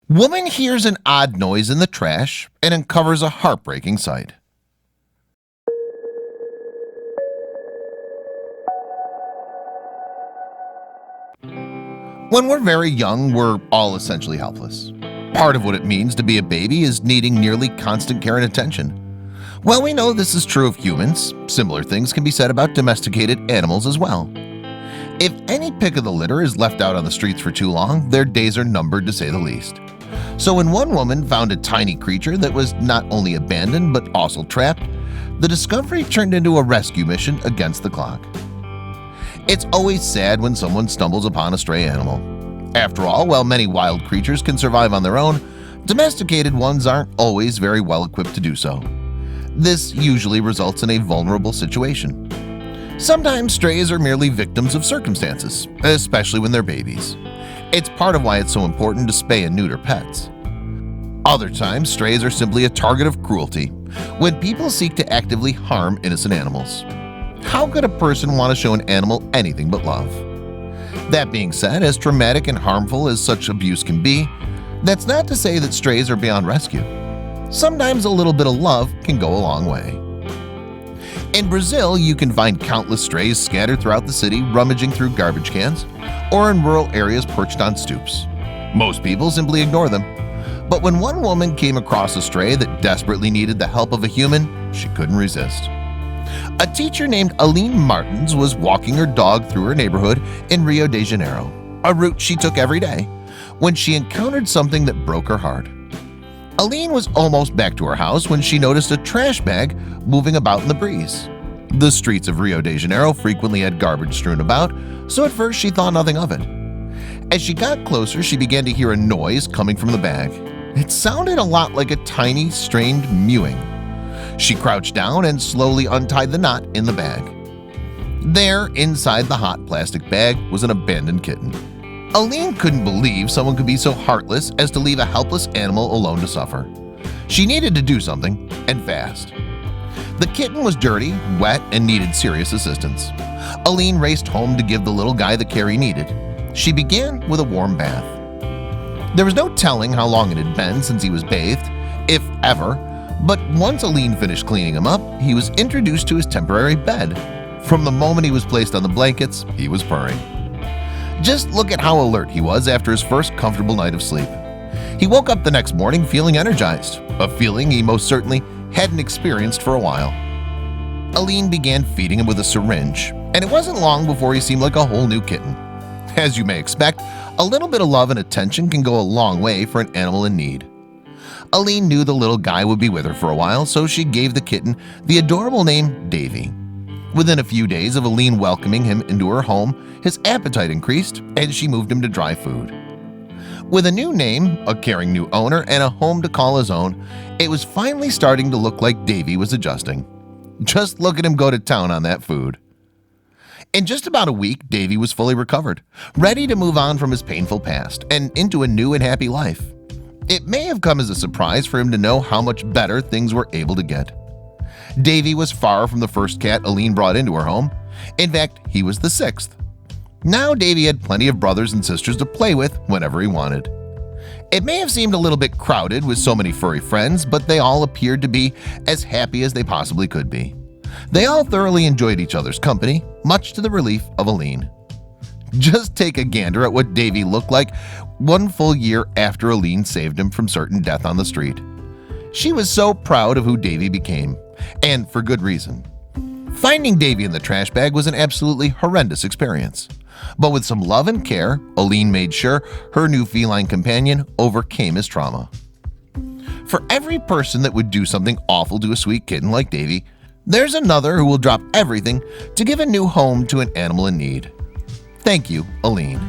Woman hears an odd noise in the trash and uncovers a heartbreaking sight. When we're very young, we're all essentially helpless. Part of what it means to be a baby is needing nearly constant care and attention. Well, we know this is true of humans. Similar things can be said about domesticated animals as well. If any pick of the litter is left out on the streets for too long, their days are numbered, to say the least. So when one woman found a tiny creature that was not only abandoned but also trapped, the discovery turned into a rescue mission against the clock. It's always sad when someone stumbles upon a stray animal. After all, while many wild creatures can survive on their own, domesticated ones aren't always very well equipped to do so. This usually results in a vulnerable situation. Sometimes strays are merely victims of circumstances, especially when they're babies. It's part of why it's so important to spay and neuter pets. Other times, strays are simply a target of cruelty when people seek to actively harm innocent animals. How could a person want to show an animal anything but love? That being said, as traumatic and harmful as such abuse can be, that's not to say that strays are beyond rescue. Sometimes a little bit of love can go a long way. In Brazil, you can find countless strays scattered throughout the city, rummaging through garbage cans, or in rural areas perched on stoops. Most people simply ignore them. But when one woman came across a stray that desperately needed the help of a human, she couldn't resist. A teacher named Aline Martins was walking her dog through her neighborhood in Rio de Janeiro, a route she took every day, when she encountered something that broke her heart. Aline was almost back to her house when she noticed a trash bag moving about in the breeze. The streets of Rio de Janeiro frequently had garbage strewn about, so at first she thought nothing of it. As she got closer, she began to hear a noise coming from the bag. It sounded a lot like a tiny, strained mewing. She crouched down and slowly untied the knot in the bag. There, inside the hot plastic bag, was an abandoned kitten. Aline couldn't believe someone could be so heartless as to leave a helpless animal alone to suffer. She needed to do something, and fast. The kitten was dirty, wet, and needed serious assistance. Aline raced home to give the little guy the care he needed. She began with a warm bath. There was no telling how long it had been since he was bathed, if ever, but once Aline finished cleaning him up, he was introduced to his temporary bed. From the moment he was placed on the blankets, he was purring. Just look at how alert he was after his first comfortable night of sleep. He woke up the next morning feeling energized, a feeling he most certainly hadn't experienced for a while. Aline began feeding him with a syringe, and it wasn't long before he seemed like a whole new kitten. As you may expect, a little bit of love and attention can go a long way for an animal in need. Aline knew the little guy would be with her for a while, so she gave the kitten the adorable name Davy. Within a few days of Aline welcoming him into her home, his appetite increased and she moved him to dry food. With a new name, a caring new owner, and a home to call his own, it was finally starting to look like Davy was adjusting. Just look at him go to town on that food. In just about a week, Davy was fully recovered, ready to move on from his painful past and into a new and happy life. It may have come as a surprise for him to know how much better things were able to get. Davy was far from the first cat Aline brought into her home. In fact, he was the sixth. Now Davy had plenty of brothers and sisters to play with whenever he wanted. It may have seemed a little bit crowded with so many furry friends, but they all appeared to be as happy as they possibly could be. They all thoroughly enjoyed each other's company, much to the relief of Aline. Just take a gander at what Davy looked like one full year after Aline saved him from certain death on the street. She was so proud of who Davy became, and for good reason. Finding Davy in the trash bag was an absolutely horrendous experience. But with some love and care, Aline made sure her new feline companion overcame his trauma. For every person that would do something awful to a sweet kitten like Davy, there's another who will drop everything to give a new home to an animal in need. Thank you, Aline.